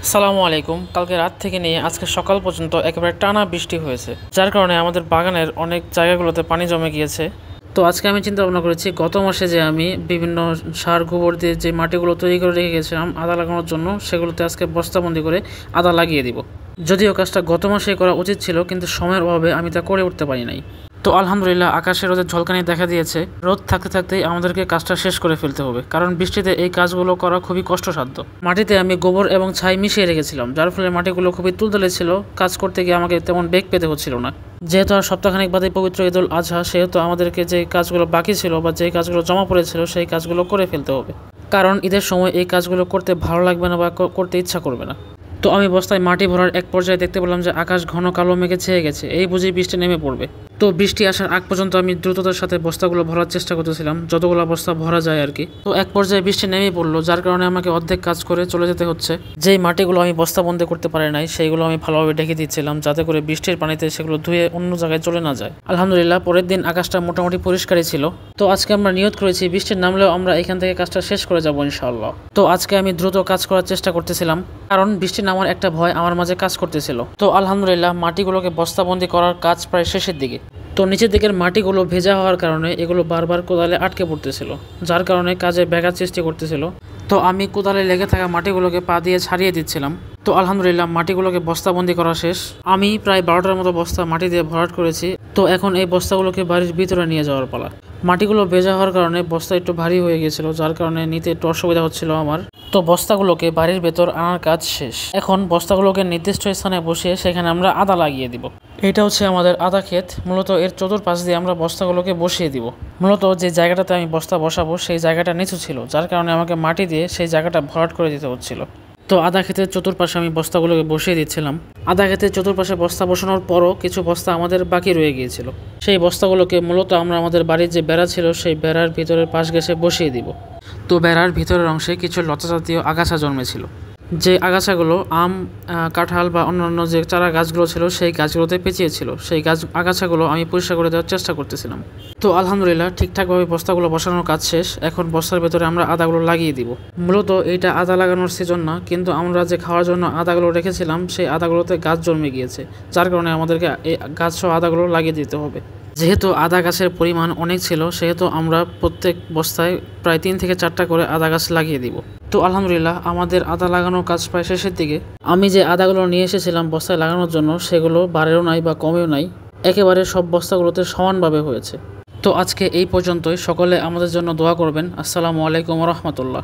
আসসালামু আলাইকুম। কালকে রাত থেকে নিয়ে আজকে সকাল পর্যন্ত একেবারে টানা বৃষ্টি হয়েছে, যার কারণে আমাদের বাগানের অনেক জায়গাগুলোতে পানি জমে গিয়েছে। তো আজকে আমি চিন্তা ভাবনা করেছি গত মাসে যে আমি বিভিন্ন সার গোবর দিয়ে যে মাটিগুলো তৈরি করে রেখে গেছিলাম আদা লাগানোর জন্য, সেগুলোতে আজকে বস্তাবন্দি করে আদা লাগিয়ে দিব। যদিও কাজটা গত মাসে করা উচিত ছিল, কিন্তু সময়ের অভাবে আমি তা করে উঠতে পারি নাই। তো আলহামদুলিল্লাহ আকাশে রোদের ঝলকানি দেখা দিয়েছে। রোদ থাকতে থাকতেই আমাদেরকে কাজটা শেষ করে ফেলতে হবে, কারণ বৃষ্টিতে এই কাজগুলো করা খুবই কষ্টসাধ্য। মাটিতে আমি গোবর এবং ছাই মিশিয়ে রেখেছিলাম, যার ফলে মাটিগুলো খুবই তুলতুলে ছিল। কাজ করতে গিয়ে আমাকে তেমন বেগ পেতে হচ্ছিল না। যেহেতু আর সপ্তাহখানেক বাদে পবিত্র ঈদুল আজহা, সেহেতু আমাদেরকে যে কাজগুলো বাকি ছিল বা যে কাজগুলো জমা পড়েছিল সেই কাজগুলো করে ফেলতে হবে, কারণ ঈদের সময় এই কাজগুলো করতে ভালো লাগবে না বা করতে ইচ্ছা করবে না। তো আমি বস্তায় মাটি ভরার এক পর্যায়ে দেখতে পেলাম যে আকাশ ঘন কালো মেঘে ছেয়ে গেছে, এই বুঝি বৃষ্টি নেমে পড়বে। তো বৃষ্টি আসার আগ পর্যন্ত আমি দ্রুততার সাথে বস্তাগুলো ভরার চেষ্টা করতেছিলাম, যতগুলো বস্তা ভরা যায় আর কি। তো এক পর্যায়ে বৃষ্টি নেমেই পড়লো, যার কারণে আমাকে অর্ধেক কাজ করে চলে যেতে হচ্ছে। যেই মাটিগুলো আমি বস্তাবন্দি করতে পারি নাই সেইগুলো আমি ভালোভাবে ঢেকে দিচ্ছিলাম, যাতে করে বৃষ্টির পানিতে সেগুলো ধুয়ে অন্য জায়গায় চলে না যায়। আলহামদুলিল্লাহ পরের দিন আকাশটা মোটামুটি পরিষ্কারই ছিল। তো আজকে আমরা নিয়ত করেছি বৃষ্টির নামলেও আমরা এখান থেকে কাজটা শেষ করে যাবো ইনশাআল্লাহ। তো আজকে আমি দ্রুত কাজ করার চেষ্টা করতেছিলাম, কারণ বৃষ্টি নামার একটা ভয় আমার মাঝে কাজ করতেছিল। তো আলহামদুলিল্লাহ মাটিগুলোকে বস্তাবন্দি করার কাজ প্রায় শেষের দিকে। তো নিচের দিকের মাটিগুলো ভেজা হওয়ার কারণে এগুলো বারবার কোদালে আটকে পড়তেছিল, যার কারণে কাজে ব্যাঘাত সৃষ্টি করতেছিল। তো আমি কোদালে লেগে থাকা মাটিগুলোকে পা দিয়ে ছাড়িয়ে দিচ্ছিলাম। তো আলহামদুলিল্লাহ মাটিগুলোকে বস্তাবন্দি করা শেষ। আমি প্রায় 12টার মতো বস্তা মাটি দিয়ে ভরাট করেছি। তো এখন এই বস্তাগুলোকে বাড়ির ভিতরে নিয়ে যাওয়ার পালা। মাটিগুলো ভেজা হওয়ার কারণে বস্তা একটু ভারী হয়ে গিয়েছিল, যার কারণে নিতে একটু অসুবিধা হচ্ছিল আমার। তো বস্তাগুলোকে বাড়ির ভেতর আনার কাজ শেষ। এখন বস্তাগুলোকে নির্দিষ্ট স্থানে বসিয়ে সেখানে আমরা আদা লাগিয়ে দিব। এটা হচ্ছে আমাদের আদা ক্ষেত। মূলত এর চতুর্পাশ দিয়ে আমরা বস্তাগুলোকে বসিয়ে দিব। মূলত যে জায়গাটাতে আমি বস্তা বসাবো সেই জায়গাটা নিচু ছিল, যার কারণে আমাকে মাটি দিয়ে সেই জায়গাটা ভরাট করে দিতে হচ্ছিল। তো আদা ক্ষেতের চতুর্পাশে আমি বস্তাগুলোকে বসিয়ে দিচ্ছিলাম। আদা ক্ষেতের চতুর্পাশে বস্তা বসানোর পরও কিছু বস্তা আমাদের বাকি রয়ে গিয়েছিল। সেই বস্তাগুলোকে মূলত আমরা আমাদের বাড়ির যে বেড়া ছিল সেই বেড়ার ভিতরের পাশ ঘেঁষে বসিয়ে দিব। তো বেড়ার ভিতরের অংশে কিছু লতা জাতীয় আগাছা জন্মেছিল। যে আগাছাগুলো আম, কাঁঠাল বা অন্যান্য যে চারা গাছগুলো ছিল সেই গাছগুলোতে পেঁচিয়েছিল, সেই আগাছাগুলো আমি পরিষ্কার করে দেওয়ার চেষ্টা করতেছিলাম। তো আলহামদুলিল্লাহ ঠিকঠাকভাবে বস্তাগুলো বসানোর কাজ শেষ। এখন বস্তার ভেতরে আমরা আদাগুলো লাগিয়ে দিব। মূলত এইটা আদা লাগানোর সিজন না, কিন্তু আমরা যে খাওয়ার জন্য আদাগুলো রেখেছিলাম সেই আদাগুলোতে গাছ জন্মে গিয়েছে, যার কারণে আমাদেরকে এই গাছ সহ আদাগুলো লাগিয়ে দিতে হবে। যেহেতু আদা গাছের পরিমাণ অনেক ছিল, সেহেতু আমরা প্রত্যেক বস্তায় প্রায় 3 থেকে 4টা করে আদা গাছ লাগিয়ে দিব। তো আলহামদুলিল্লাহ আমাদের আদা লাগানোর কাজ প্রায় শেষের দিকে। আমি যে আদাগুলো নিয়ে এসেছিলাম বস্তায় লাগানোর জন্য সেগুলো বাড়েও নাই বা কমেও নাই, একেবারে সব বস্তাগুলোতে সমানভাবে হয়েছে। তো আজকে এই পর্যন্তই। সকলে আমাদের জন্য দোয়া করবেন। আসসালামু আলাইকুম ওয়া রাহমাতুল্লাহ।